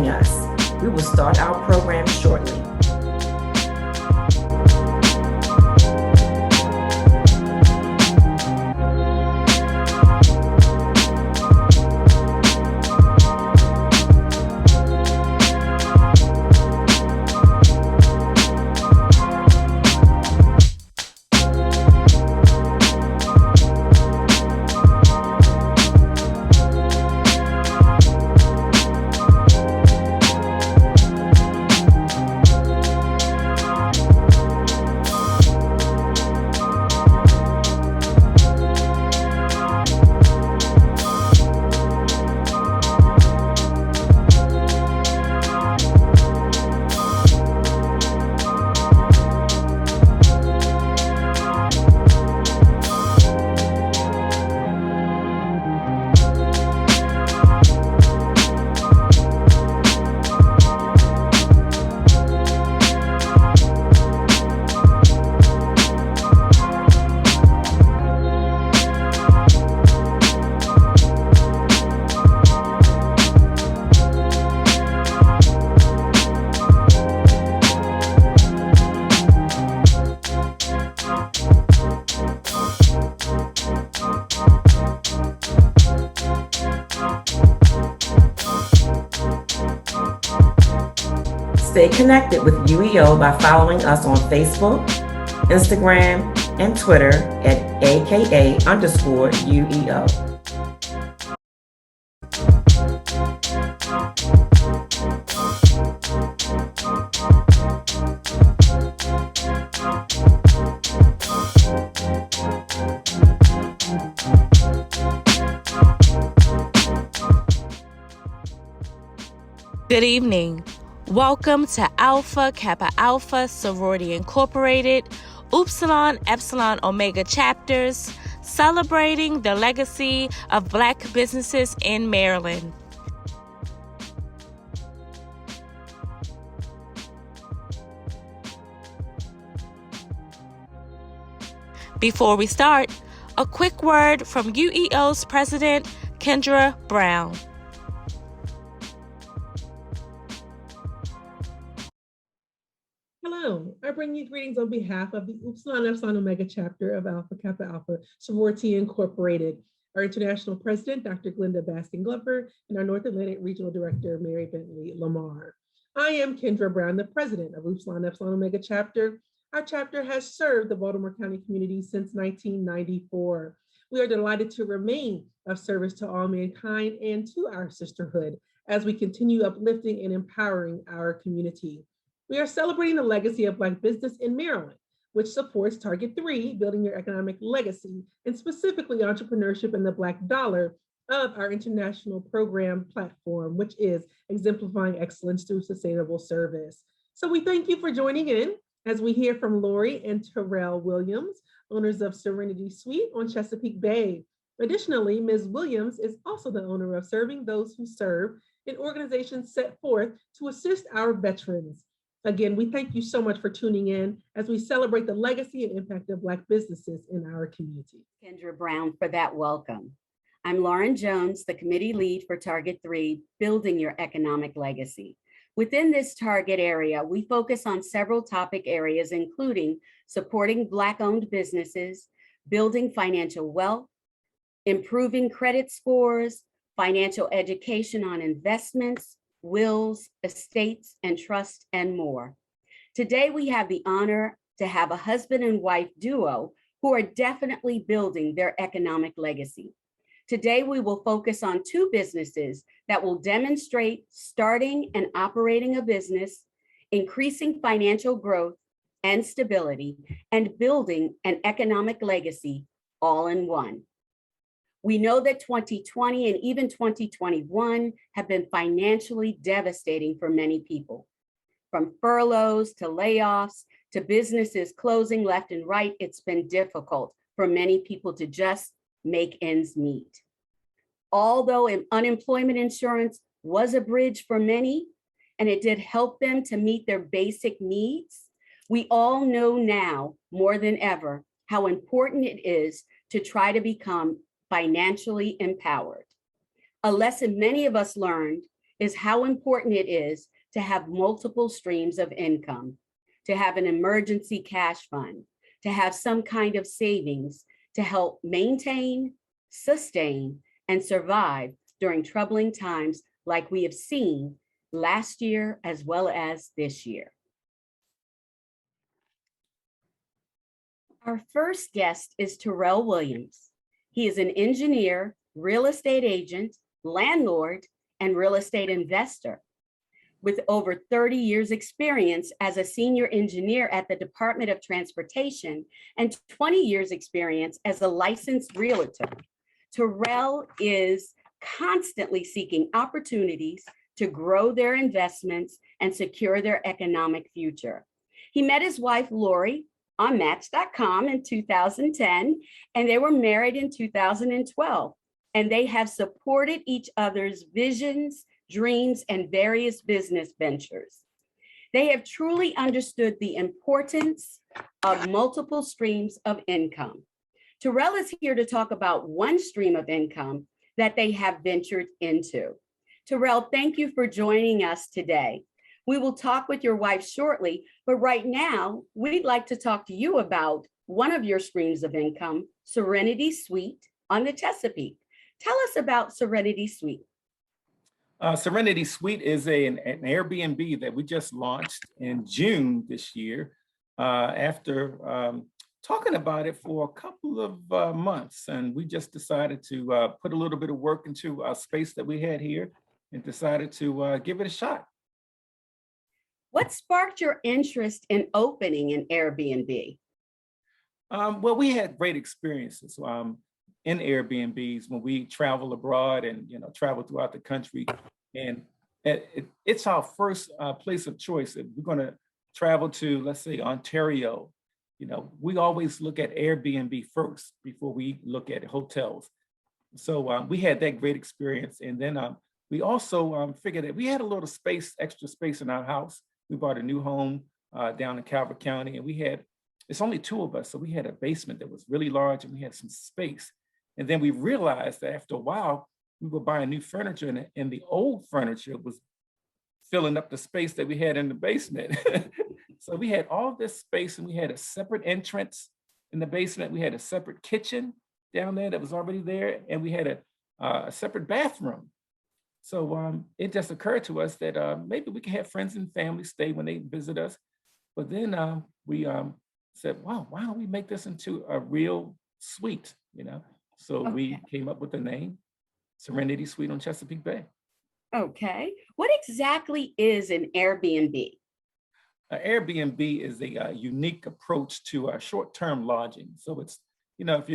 joining us. We will start our program shortly. Stay connected with UEO by following us on Facebook, Instagram, and Twitter at AKA_UEO. Good evening. Welcome to Alpha Kappa Alpha Sorority Incorporated, Upsilon Epsilon Omega chapters, celebrating the legacy of Black businesses in Maryland. Before we start, a quick word from UEO's President, Kendra Brown. Hello, I bring you greetings on behalf of the Upsilon Epsilon Omega chapter of Alpha Kappa Alpha Sorority Incorporated. Our international president, Dr. Glenda Baskin-Glover, and our North Atlantic Regional Director, Mary Bentley Lamar. I am Kendra Brown, the president of Upsilon Epsilon Omega chapter. Our chapter has served the Baltimore County community since 1994. We are delighted to remain of service to all mankind and to our sisterhood as we continue uplifting and empowering our community. We are celebrating the legacy of Black business in Maryland, which supports Target 3, building your economic legacy, and specifically entrepreneurship and the Black dollar of our international program platform, which is exemplifying excellence through sustainable service. So we thank you for joining in as we hear from Lori and Terrell Williams, owners of Serenity Suite on Chesapeake Bay. Additionally, Ms. Williams is also the owner of Serving Those Who Serve, an organization set forth to assist our veterans. Again, we thank you so much for tuning in as we celebrate the legacy and impact of Black businesses in our community. Kendra Brown for that welcome. I'm Lauren Jones, the committee lead for Target 3, Building Your Economic Legacy. Within this target area, we focus on several topic areas, including supporting Black-owned businesses, building financial wealth, improving credit scores, financial education on investments, wills, estates, and trust, and more. Today, we have the honor to have a husband and wife duo who are definitely building their economic legacy. Today, we will focus on two businesses that will demonstrate starting and operating a business, increasing financial growth and stability, and building an economic legacy all in one. We know that 2020 and even 2021 have been financially devastating for many people. From furloughs to layoffs to businesses closing left and right, it's been difficult for many people to just make ends meet. Although unemployment insurance was a bridge for many, and it did help them to meet their basic needs, we all know now more than ever how important it is to try to become financially empowered. A lesson many of us learned is how important it is to have multiple streams of income, to have an emergency cash fund, to have some kind of savings to help maintain, sustain, and survive during troubling times like we have seen last year as well as this year. Our first guest is Terrell Williams. He is an engineer, real estate agent, landlord, and real estate investor with over 30 years experience as a senior engineer at the Department of Transportation and 20 years experience as a licensed realtor. Terrell is constantly seeking opportunities to grow their investments and secure their economic future. He met his wife, Lori, on Match.com in 2010, and they were married in 2012. And they have supported each other's visions, dreams, and various business ventures. They have truly understood the importance of multiple streams of income. Terrell is here to talk about one stream of income that they have ventured into. Terrell, thank you for joining us today. We will talk with your wife shortly, but right now, we'd like to talk to you about one of your streams of income, Serenity Suite on the Chesapeake. Tell us about Serenity Suite. Serenity Suite is an Airbnb that we just launched in June this year after talking about it for a couple of months. And we just decided to put a little bit of work into a space that we had here and decided to give it a shot. What sparked your interest in opening an Airbnb? Well, we had great experiences in Airbnbs when we travel abroad and travel throughout the country. And it's our first place of choice. If we're going to travel to, let's say, Ontario, we always look at Airbnb first before we look at hotels. So we had that great experience. And then we also figured that we had a little space, extra space in our house. We bought a new home down in Calvert County, and it's only two of us. So we had a basement that was really large and we had some space. And then we realized that after a while, we were buying new furniture and the old furniture was filling up the space that we had in the basement. So we had all this space and we had a separate entrance in the basement. We had a separate kitchen down there that was already there. And we had a separate bathroom. So it just occurred to us that maybe we could have friends and family stay when they visit us. But then we said, wow, why don't we make this into a real suite, So Okay. We came up with the name Serenity Suite on Chesapeake Bay. Okay. What exactly is an Airbnb? Airbnb is a unique approach to short-term lodging. So it's, if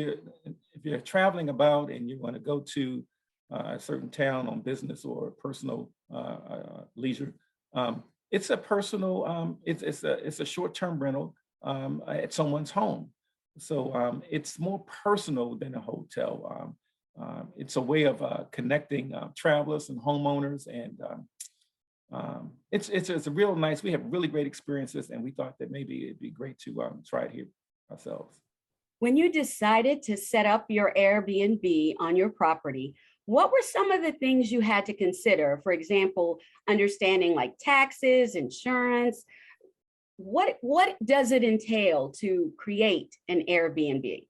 you're traveling about and you want to go to a certain town on business or personal leisure, it's a personal, it's a short-term rental at someone's home. So it's more personal than a hotel. It's a way of connecting travelers and homeowners, and it's a real nice. We have really great experiences, and we thought that maybe it'd be great to try it here ourselves. When you decided to set up your Airbnb on your property, what were some of the things you had to consider? For example, understanding like taxes, insurance. What does it entail to create an Airbnb?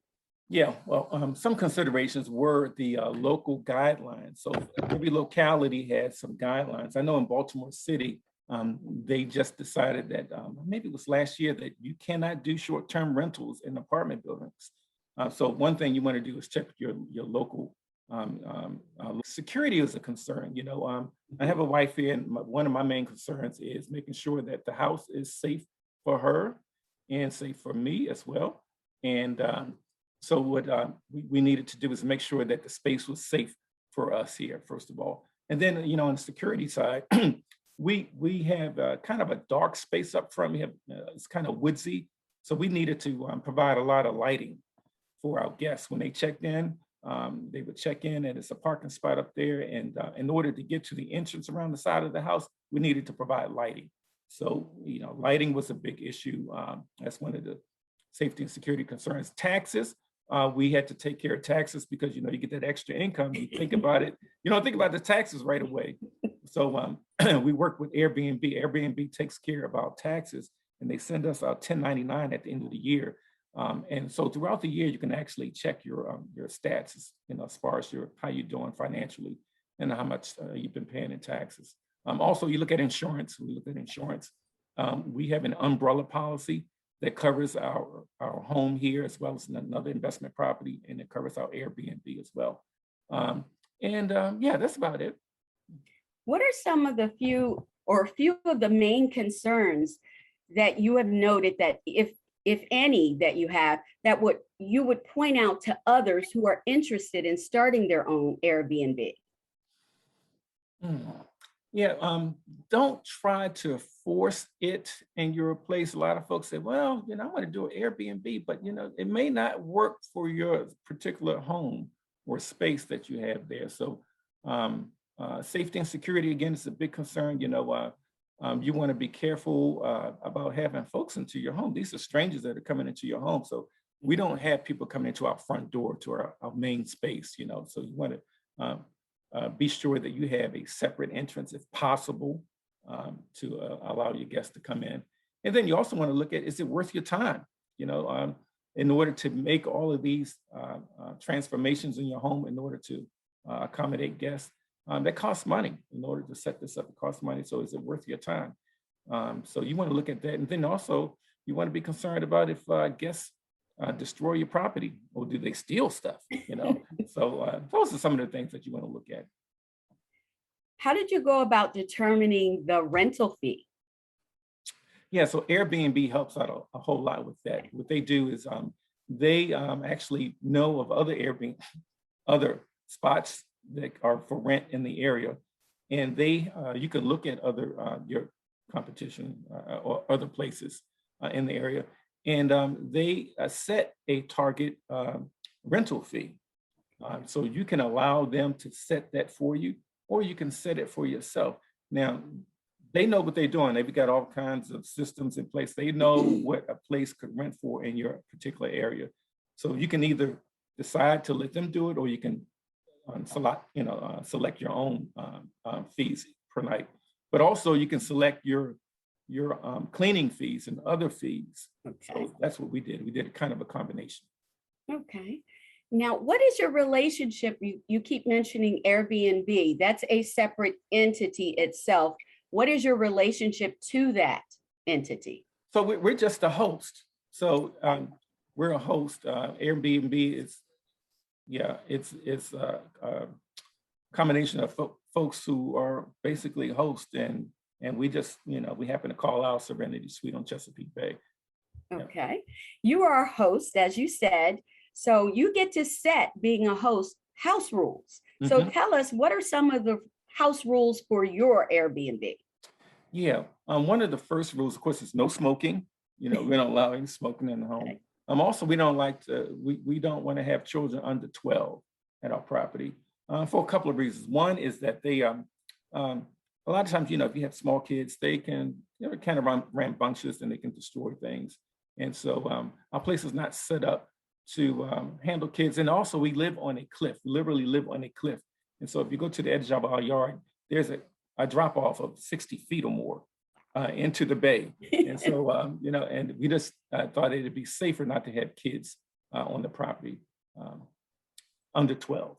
Yeah, well, some considerations were the local guidelines. So every locality had some guidelines. I know in Baltimore City, they just decided that maybe it was last year that you cannot do short-term rentals in apartment buildings. So one thing you want to do is check your local security is a concern. I have a wife here, and one of my main concerns is making sure that the house is safe for her and safe for me as well. And so what we needed to do is make sure that the space was safe for us here, first of all. And then, on the security side, we have kind of a dark space up front. We have it's kind of woodsy, so we needed to provide a lot of lighting for our guests when they checked in. They would check in, and it's a parking spot up there. And in order to get to the entrance around the side of the house, we needed to provide lighting. So, lighting was a big issue. That's one of the safety and security concerns. Taxes, we had to take care of taxes because, you get that extra income. You think about it. You don't think about the taxes right away. So we work with Airbnb. Airbnb takes care of our taxes, and they send us our 1099 at the end of the year. And so throughout the year, you can actually check your stats, as far as how you're doing financially and how much you've been paying in taxes. Also, you look at insurance. We look at insurance. We have an umbrella policy that covers our home here as well as another investment property, and it covers our Airbnb as well. Yeah, that's about it. What are some of the few of the main concerns that you have noted that if any that you have that you would point out to others who are interested in starting their own Airbnb? Yeah, don't try to force it in your place. A lot of folks say, well, I want to do an Airbnb, but it may not work for your particular home or space that you have there. So safety and security, again, is a big concern. You want to be careful about having folks into your home. These are strangers that are coming into your home. So we don't have people coming into our front door to our main space, so you want to be sure that you have a separate entrance if possible to allow your guests to come in. And then you also want to look at, is it worth your time? In order to make all of these transformations in your home, in order to accommodate guests, that costs money. In order to set this up, it costs money. So is it worth your time? So you want to look at that. And then also you want to be concerned about if guests destroy your property, or do they steal stuff? So those are some of the things that you want to look at. How did you go about determining the rental fee? Yeah, so Airbnb helps out a whole lot with that. What they do is they actually know of other spots that are for rent in the area, and you can look at your competition or other places in the area, and they set a target rental fee. So you can allow them to set that for you, or you can set it for yourself. Now, they know what they're doing. They've got all kinds of systems in place. They know what a place could rent for in your particular area. So you can either decide to let them do it, or you can select your own fees per night. But also you can select your cleaning fees and other fees. Okay. So that's what we did. We did kind of a combination. Okay. Now, what is your relationship? You keep mentioning Airbnb. That's a separate entity itself. What is your relationship to that entity? So we're just a host. So we're a host. Airbnb is, it's a combination of folks who are basically hosts, and we just, we happen to call our Serenity Suite on Chesapeake Bay. Okay. You are a host, as you said, so you get to set, being a host, house rules. So tell us, what are some of the house rules for your Airbnb? Yeah, one of the first rules, of course, is no smoking. We don't allow any smoking in the home. Okay. Also, we don't want to have children under 12 at our property for a couple of reasons. One is that they, a lot of times, if you have small kids, they can, kind of rambunctious, and they can destroy things. And so our place is not set up to handle kids. And also, we live on a cliff. We literally live on a cliff. And so if you go to the edge of our yard, there's a drop off of 60 feet or more into the bay. And so, and we just thought it'd be safer not to have kids on the property under 12.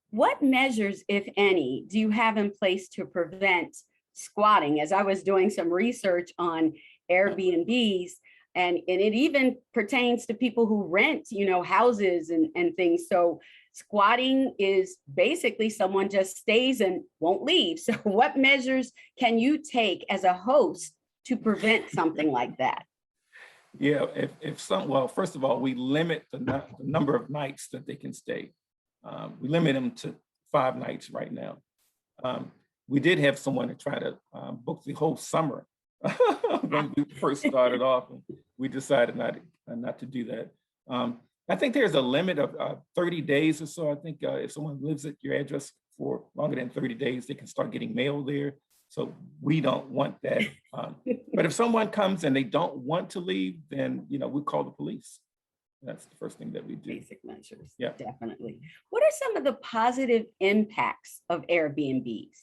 What measures, if any, do you have in place to prevent squatting? As I was doing some research on Airbnbs, and it even pertains to people who rent, houses and things. So squatting is basically someone just stays and won't leave. So what measures can you take as a host to prevent something like that? Yeah, well, first of all, we limit the number of nights that they can stay. We limit them to 5 nights right now. We did have someone to try to book the whole summer when we first started off, and we decided not to do that. I think there's a limit of 30 days or so. I think if someone lives at your address for longer than 30 days, they can start getting mail there. So we don't want that. But if someone comes and they don't want to leave, then we call the police. That's the first thing that we do. Basic measures. Yeah, definitely. What are some of the positive impacts of Airbnbs?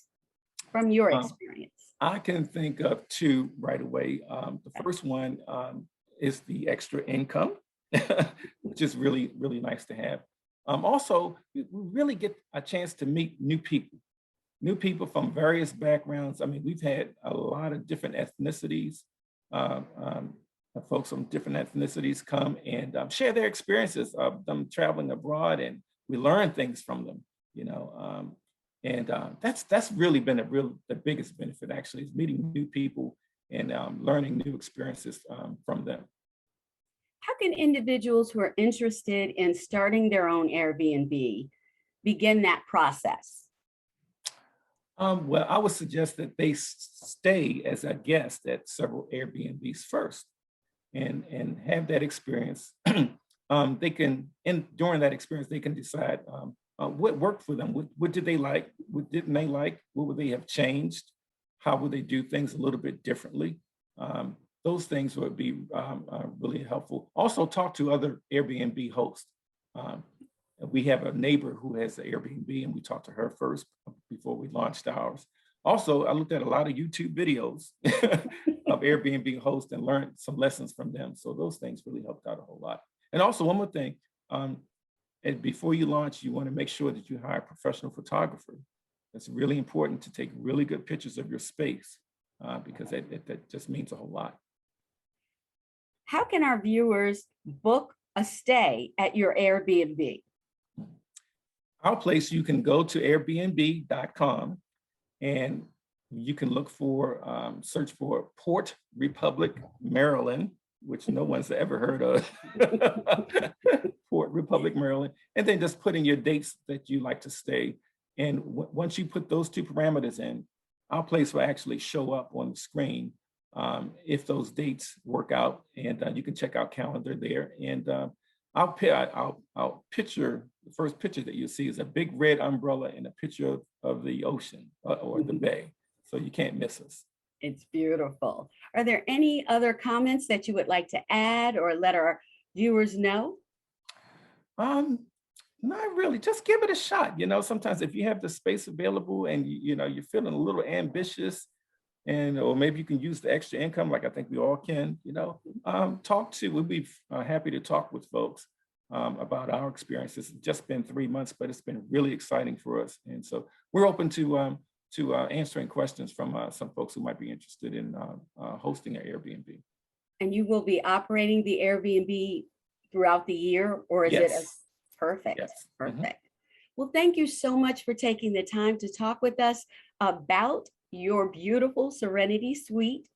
from your Um, experience? I can think of two right away. The first one is the extra income, which is really, really nice to have. Also, we really get a chance to meet new people from various backgrounds. I mean, we've had a lot of different ethnicities, folks from different ethnicities come and share their experiences of them traveling abroad, and we learn things from them, you know. And that's really been the biggest benefit actually, is meeting new people and learning new experiences from them. How can individuals who are interested in starting their own Airbnb begin that process? Well, I would suggest that they stay as a guest at several Airbnbs first and have that experience. They can, during that experience, they can decide what worked for them. What did they like? What didn't they like? What would they have changed? How would they do things a little bit differently? Those things would be really helpful. Also, talk to other Airbnb hosts. We have a neighbor who has an Airbnb, and we talked to her first before we launched ours. Also, I looked at a lot of YouTube videos of Airbnb hosts and learned some lessons from them. So those things really helped out a whole lot. And also, one more thing, and before you launch, you want to make sure that you hire a professional photographer. It's really important to take really good pictures of your space because that just means a whole lot. How can our viewers book a stay at your Airbnb? Our place, you can go to airbnb.com and you can look for, search for Port Republic, Maryland, which no one's ever heard of. Port Republic, Maryland. And then just put in your dates that you like to stay. And once you put those two parameters in, our place will actually show up on the screen if those dates work out. And you can check our calendar there. And I'll picture, the first picture that you'll see is a big red umbrella and a picture of the ocean or the bay. So you can't miss us. It's beautiful. Are there any other comments that you would like to add or let our viewers know? Not really. Just give it a shot. You know, sometimes if you have the space available and you know you're feeling a little ambitious, and or maybe you can use the extra income, like I think we all can. You know, we'll be happy to talk with folks about our experiences. It's just been 3 months, but it's been really exciting for us, and so we're open to answering questions from some folks who might be interested in hosting an Airbnb. And you will be operating the Airbnb throughout the year, or is it a perfect? Yes. Perfect. Mm-hmm. Well, thank you so much for taking the time to talk with us about your beautiful Serenity Suite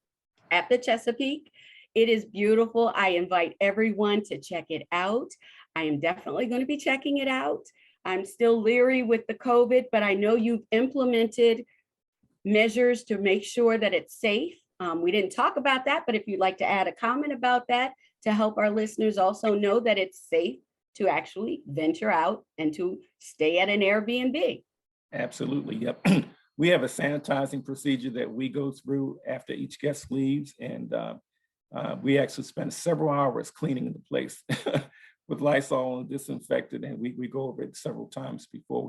at the Chesapeake. It is beautiful. I invite everyone to check it out. I am definitely going to be checking it out. I'm still leery with the COVID, but I know you've implemented measures to make sure that it's safe. We didn't talk about that, but if you'd like to add a comment about that to help our listeners also know that it's safe to actually venture out and to stay at an Airbnb. Absolutely. Yep. We have a sanitizing procedure that we go through after each guest leaves, and we actually spend several hours cleaning the place with Lysol and disinfectant, and we go over it several times before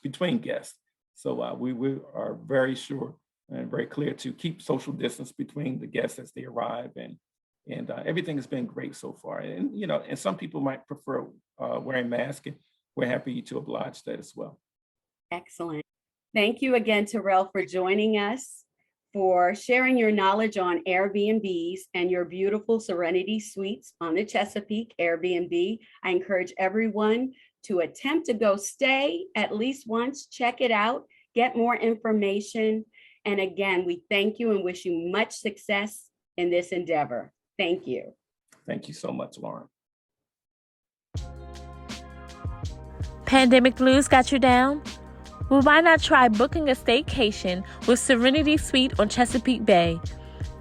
between guests. So we are very sure and very clear to keep social distance between the guests as they arrive, and everything has been great so far. And you know, and some people might prefer wearing masks, and we're happy to oblige that as well. Excellent. Thank you again, Terrell, for joining us, for sharing your knowledge on Airbnbs and your beautiful Serenity Suites on the Chesapeake Airbnb. I encourage everyone to attempt to go stay at least once, check it out, get more information. And again, we thank you and wish you much success in this endeavor. Thank you. Thank you so much, Lauren. Pandemic blues got you down? Well, why not try booking a staycation with Serenity Suite on Chesapeake Bay?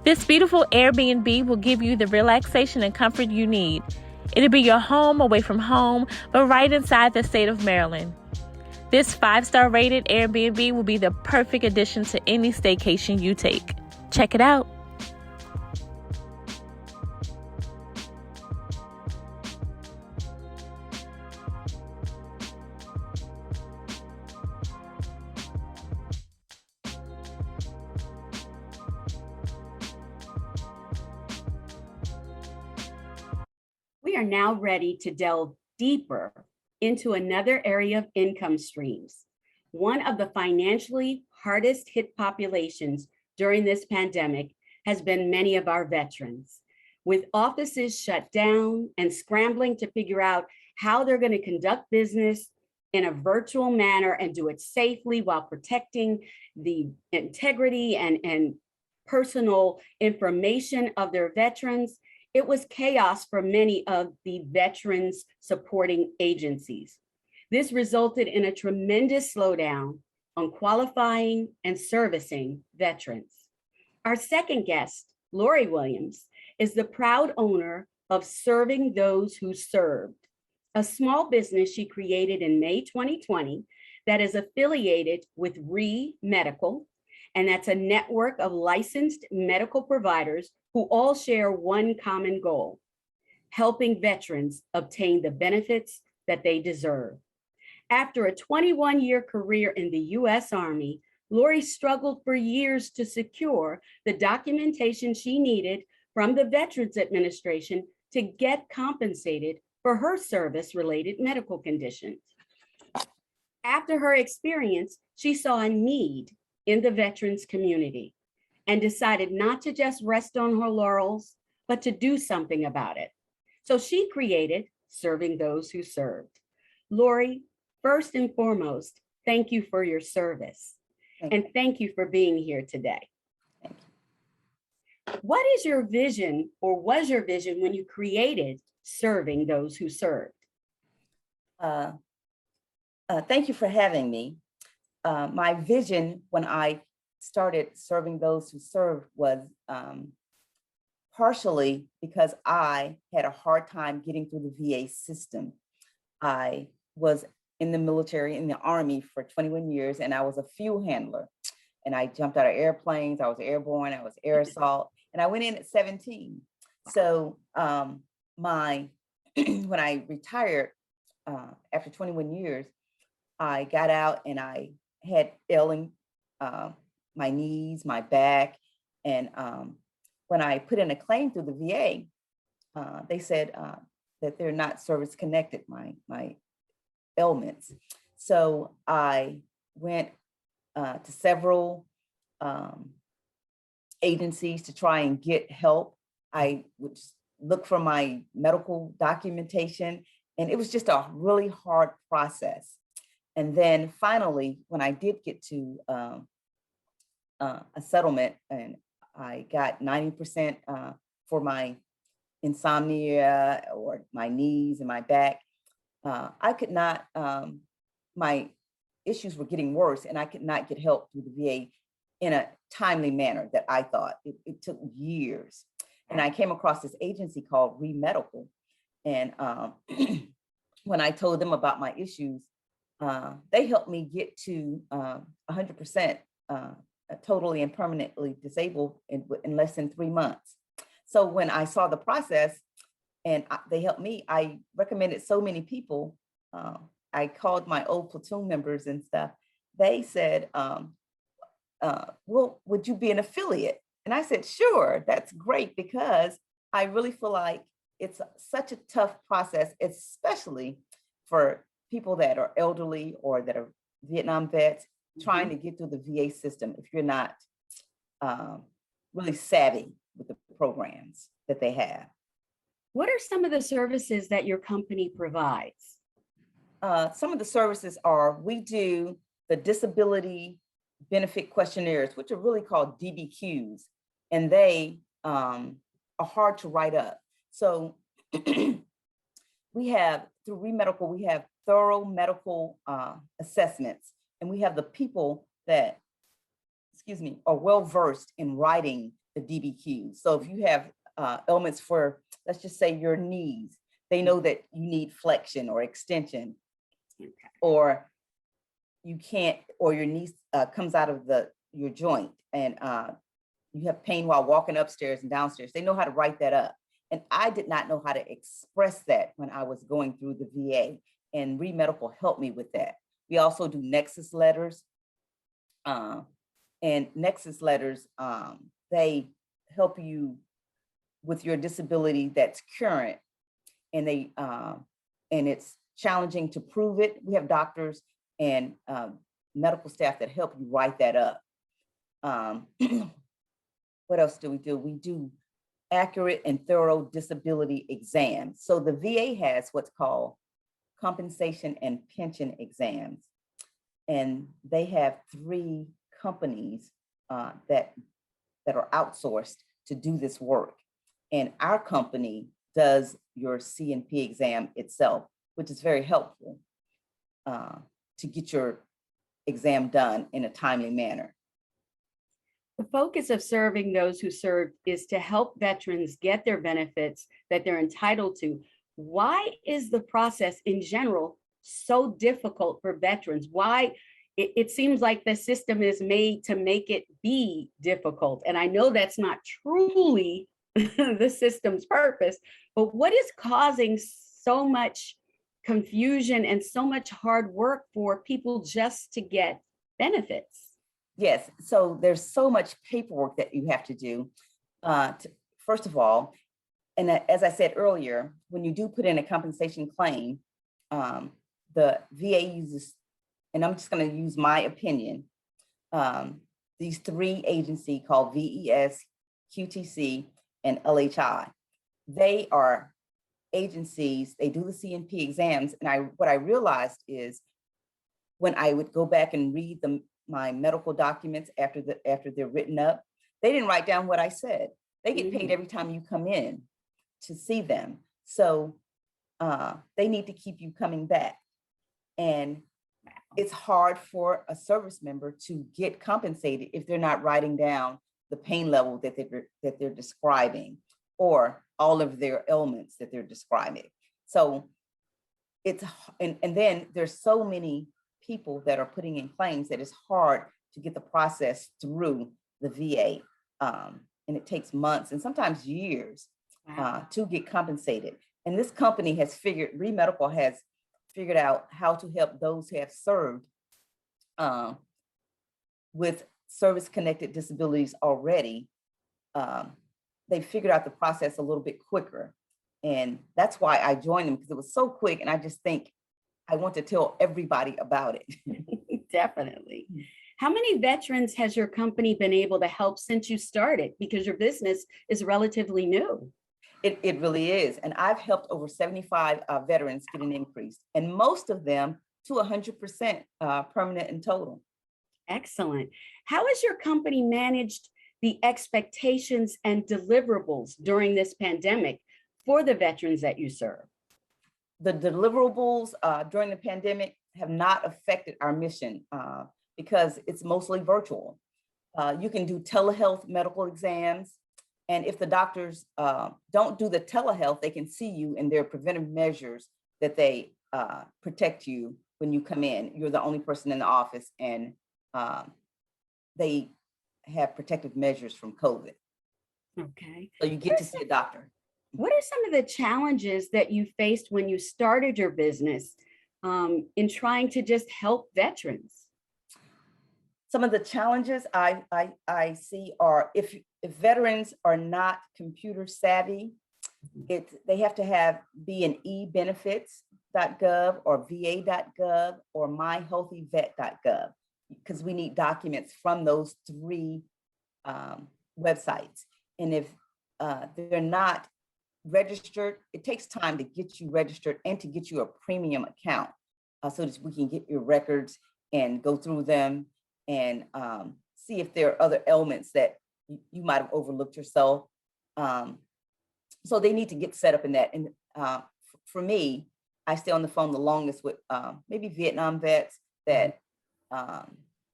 This beautiful Airbnb will give you the relaxation and comfort you need. It'll be your home away from home, but right inside the state of Maryland. This 5-star rated Airbnb will be the perfect addition to any staycation you take. Check it out. we are now ready to delve deeper into another area of income streams, one of the financially hardest hit populations during this pandemic has been many of our veterans. With offices shut down and scrambling to figure out how they're going to conduct business in a virtual manner and do it safely while protecting the integrity and personal information of their veterans, it was chaos for many of the veterans supporting agencies. This resulted in a tremendous slowdown on qualifying and servicing veterans. Our second guest, Lori Williams, is the proud owner of Serving Those Who Served, a small business she created in May 2020 that is affiliated with Medical, and that's a network of licensed medical providers who all share one common goal: helping veterans obtain the benefits that they deserve. After a 21-year career in the U.S. Army, Lori struggled for years to secure the documentation she needed from the Veterans Administration to get compensated for her service-related medical conditions. After her experience, she saw a need in the veterans community and decided not to just rest on her laurels, but to do something about it. So she created Serving Those Who Served. Lori, first and foremost, thank you for your service. And thank you for being here today. Thank you. What is your vision, or was your vision, when you created Serving Those Who Served? Thank you for having me. My vision when I started Serving Those Who Served was partially because I had a hard time getting through the VA system. I was in the military, in the Army for 21 years, and I was a fuel handler. And I jumped out of airplanes, I was airborne, I was air assault, and I went in at 17. So when I retired after 21 years, I got out and I had ailing my knees, my back. And when I put in a claim through the VA, they said that they're not service connected, my ailments. So I went to several agencies to try and get help. I would look for my medical documentation, and it was just a really hard process. And then finally, when I did get to a settlement, and I got 90% for my insomnia or my knees and my back, I could not, my issues were getting worse, and I could not get help through the VA in a timely manner that I thought. It took years. And I came across this agency called Medical. And when I told them about my issues, they helped me get to 100% totally and permanently disabled in less than 3 months. So when I saw the process and they helped me, I recommended so many people. I called my old platoon members and stuff. They said, well, would you be an affiliate? And I said, sure, that's great, because I really feel like it's such a tough process, especially for people that are elderly or that are Vietnam vets, trying to get through the VA system if you're not really savvy with the programs that they have. What are some of the services that your company provides? Some of the services are, we do the disability benefit questionnaires, which are really called DBQs, and they are hard to write up. So we have, through Medical, we have thorough medical assessments, and we have the people that, are well-versed in writing the DBQs. So if you have ailments for, let's just say, your knees, they know that you need flexion or extension, or you can't, or your knee comes out of your joint, and you have pain while walking upstairs and downstairs. They know how to write that up. And I did not know how to express that when I was going through the VA, and Medical helped me with that. We also do Nexus letters, and Nexus letters, they help you with your disability that's current. and and it's challenging to prove it. We have doctors and medical staff that help you write that up. What else do? We do accurate and thorough disability exams. So the VA has what's called compensation and pension exams. And they have 3 companies that are outsourced to do this work. And our company does your C&P exam itself, which is very helpful to get your exam done in a timely manner. The focus of serving those who serve is to help veterans get their benefits that they're entitled to. Why is the process in general so difficult for veterans? Why? It seems like the system is made to make it be difficult. And I know that's not truly the system's purpose, but what is causing so much confusion and so much hard work for people just to get benefits? Yes, so there's so much paperwork that you have to do. First of all, and as I said earlier, when you do put in a compensation claim, the VA uses, and I'm just going to use my opinion, these 3 agencies called VES, QTC, and LHI. They are agencies, they do the C&P exams, and what I realized is when I would go back and read my medical documents after they're written up, they didn't write down what I said. They get paid every time you come in to see them. So they need to keep you coming back. And it's hard for a service member to get compensated if they're not writing down the pain level that they're describing or all of their ailments that they're describing. So and then there's so many people that are putting in claims that it's hard to get the process through the VA. And it takes months and sometimes years to get compensated. And this company has ReMedical has figured out how to help those who have served with service-connected disabilities already. They figured out the process a little bit quicker. And that's why I joined them, because it was so quick. And I just think I want to tell everybody about it. Definitely. How many veterans has your company been able to help since you started? Because your business is relatively new. It really is. And I've helped over 75 veterans get an increase, and most of them to 100% permanent and total. Excellent. How has your company managed the expectations and deliverables during this pandemic for the veterans that you serve? The deliverables during the pandemic have not affected our mission because it's mostly virtual. You can do telehealth medical exams. And if the doctors don't do the telehealth, they can see you, and there are preventive measures that they protect you when you come in. You're the only person in the office, and they have protective measures from COVID. Okay. So you get to see a doctor. What are some of the challenges that you faced when you started your business in trying to just help veterans? Some of the challenges I see are if veterans are not computer savvy, they have to be in ebenefits.gov or va.gov or myhealthyvet.gov, because we need documents from those 3 websites. And if they're not registered, it takes time to get you registered and to get you a premium account so that we can get your records and go through them and see if there are other elements that you might have overlooked yourself. So they need to get set up in that. And for me, I stay on the phone the longest with maybe Vietnam vets that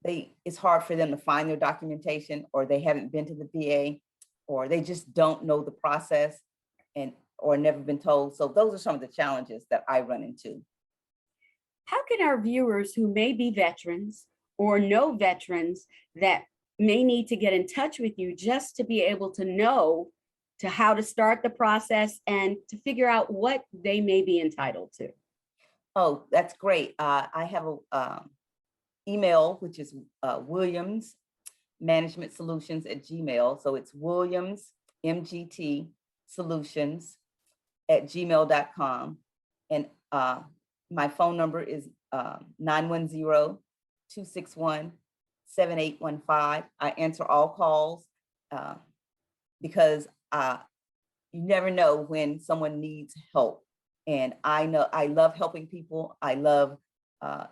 it's hard for them to find their documentation, or they haven't been to the VA, or they just don't know the process or never been told. So those are some of the challenges that I run into. How can our viewers who may be veterans or know veterans that may need to get in touch with you just to be able to know how to start the process and to figure out what they may be entitled to? Oh, that's great. I have a email, which is Williams Management Solutions @gmail. So it's Williams MGT Solutions @gmail.com. And my phone number is 910-261-7815. I answer all calls because you never know when someone needs help. And I know I love helping people. I love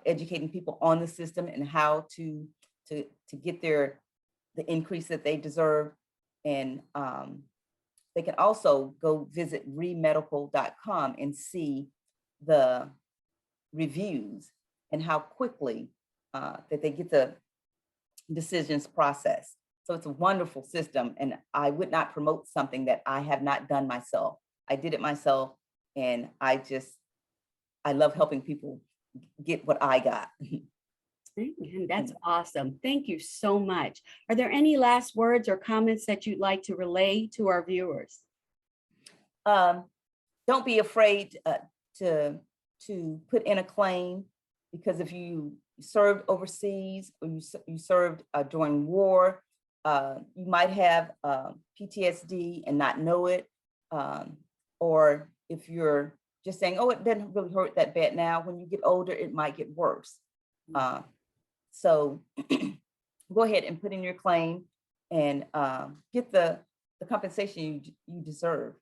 educating people on the system and how to get the increase that they deserve. And they can also go visit remedical.com and see the reviews and how quickly that they get the decisions processed. So it's a wonderful system, and I would not promote something that I have not done myself. I did it myself, and I love helping people get what I got. And that's awesome. Thank you so much. Are there any last words or comments that you'd like to relay to our viewers? Don't be afraid to put in a claim, because if you served overseas or you served during war, you might have PTSD and not know it. Or if you're just saying, oh, it doesn't really hurt that bad now, when you get older, it might get worse. So go ahead and put in your claim and get the compensation you deserve.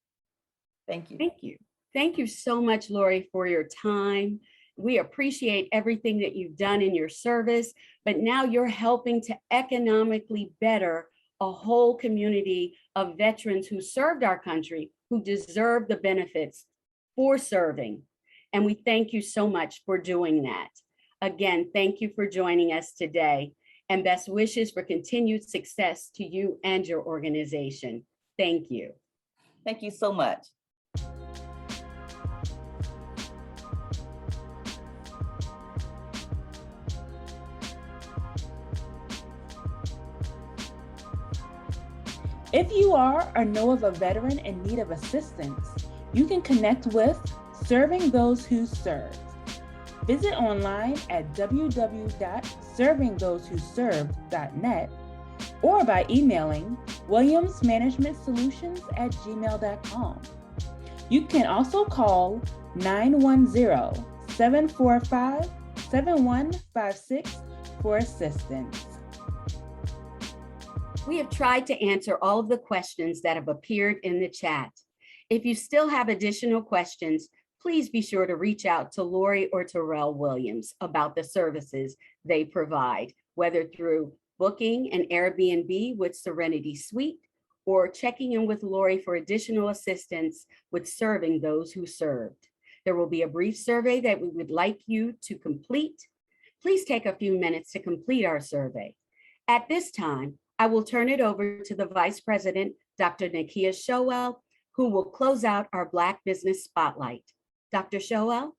Thank you. Thank you. Thank you so much, Lori, for your time. We appreciate everything that you've done in your service, but now you're helping to economically better a whole community of veterans who served our country, who deserve the benefits for serving. And we thank you so much for doing that. Again, thank you for joining us today, and best wishes for continued success to you and your organization. Thank you. Thank you so much. If you are or know of a veteran in need of assistance, you can connect with Serving Those Who Serve. Visit online at www.servingthosewhoserved.net or by emailing williamsmanagementsolutions@gmail.com. You can also call 910-745-7156 for assistance. We have tried to answer all of the questions that have appeared in the chat. If you still have additional questions, please be sure to reach out to Lori or Terrell Williams about the services they provide, whether through booking an Airbnb with Serenity Suite or checking in with Lori for additional assistance with serving those who served. There will be a brief survey that we would like you to complete. Please take a few minutes to complete our survey. At this time, I will turn it over to the Vice President, Dr. Nakia Showell, who will close out our Black Business Spotlight. Dr. Showell?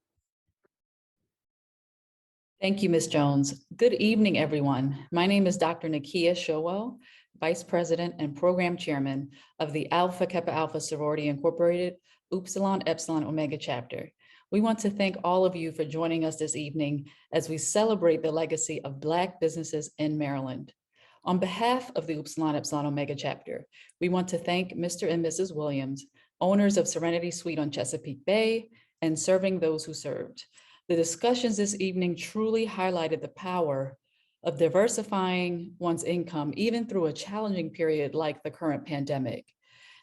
Thank you, Ms. Jones. Good evening, everyone. My name is Dr. Nakia Showell, Vice President and Program Chairman of the Alpha Kappa Alpha Sorority Incorporated, Upsilon Epsilon Omega Chapter. We want to thank all of you for joining us this evening as we celebrate the legacy of Black businesses in Maryland. On behalf of the Upsilon Epsilon Omega Chapter, we want to thank Mr. and Mrs. Williams, owners of Serenity Suite on Chesapeake Bay, and Serving Those Who Served. The discussions this evening truly highlighted the power of diversifying one's income, even through a challenging period like the current pandemic.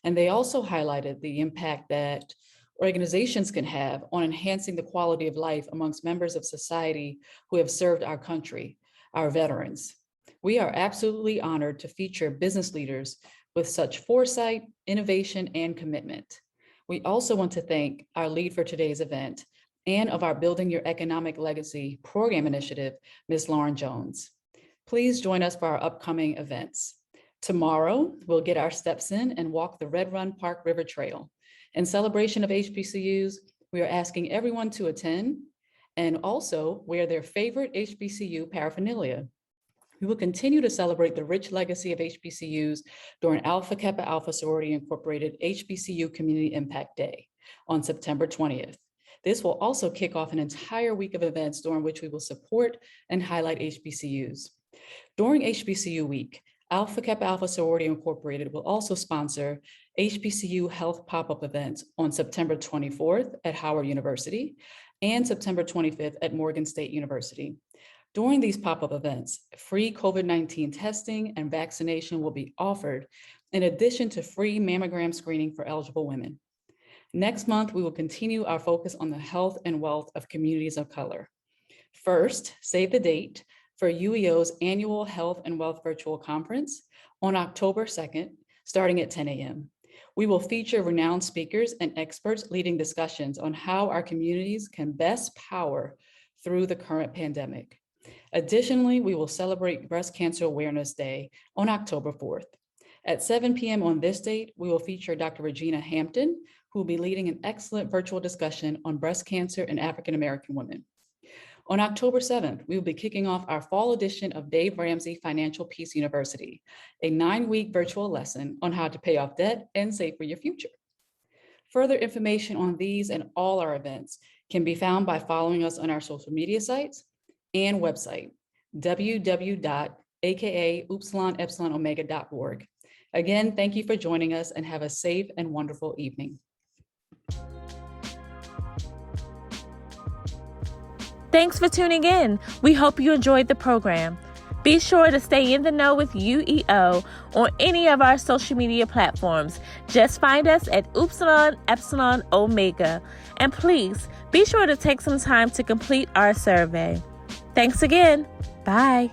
And they also highlighted the impact that organizations can have on enhancing the quality of life amongst members of society who have served our country, our veterans. We are absolutely honored to feature business leaders with such foresight, innovation, and commitment. We also want to thank our lead for today's event and of our Building Your Economic Legacy program initiative, Ms. Lauren Jones. Please join us for our upcoming events. Tomorrow, we'll get our steps in and walk the Red Run Park River Trail. In celebration of HBCUs, we are asking everyone to attend and also wear their favorite HBCU paraphernalia. We will continue to celebrate the rich legacy of HBCUs during Alpha Kappa Alpha Sorority Incorporated HBCU Community Impact Day on September 20th. This will also kick off an entire week of events during which we will support and highlight HBCUs. During HBCU week, Alpha Kappa Alpha Sorority Incorporated will also sponsor HBCU Health pop-up events on September 24th at Howard University and September 25th at Morgan State University. During these pop-up events, free COVID-19 testing and vaccination will be offered in addition to free mammogram screening for eligible women. Next month, we will continue our focus on the health and wealth of communities of color. First, save the date for UEO's annual Health and Wealth Virtual Conference on October 2nd, starting at 10 a.m. We will feature renowned speakers and experts leading discussions on how our communities can best power through the current pandemic. Additionally, we will celebrate Breast Cancer Awareness Day on October 4th. At 7 p.m. on this date, we will feature Dr. Regina Hampton, who will be leading an excellent virtual discussion on breast cancer in African-American women. On October 7th, we will be kicking off our fall edition of Dave Ramsey Financial Peace University, a 9-week virtual lesson on how to pay off debt and save for your future. Further information on these and all our events can be found by following us on our social media sites and website, www.aka-omega.org. Again, thank you for joining us and have a safe and wonderful evening. Thanks for tuning in. We hope you enjoyed the program. Be sure to stay in the know with UEO on any of our social media platforms. Just find us at Upsilon Epsilon Omega. And please be sure to take some time to complete our survey. Thanks again. Bye.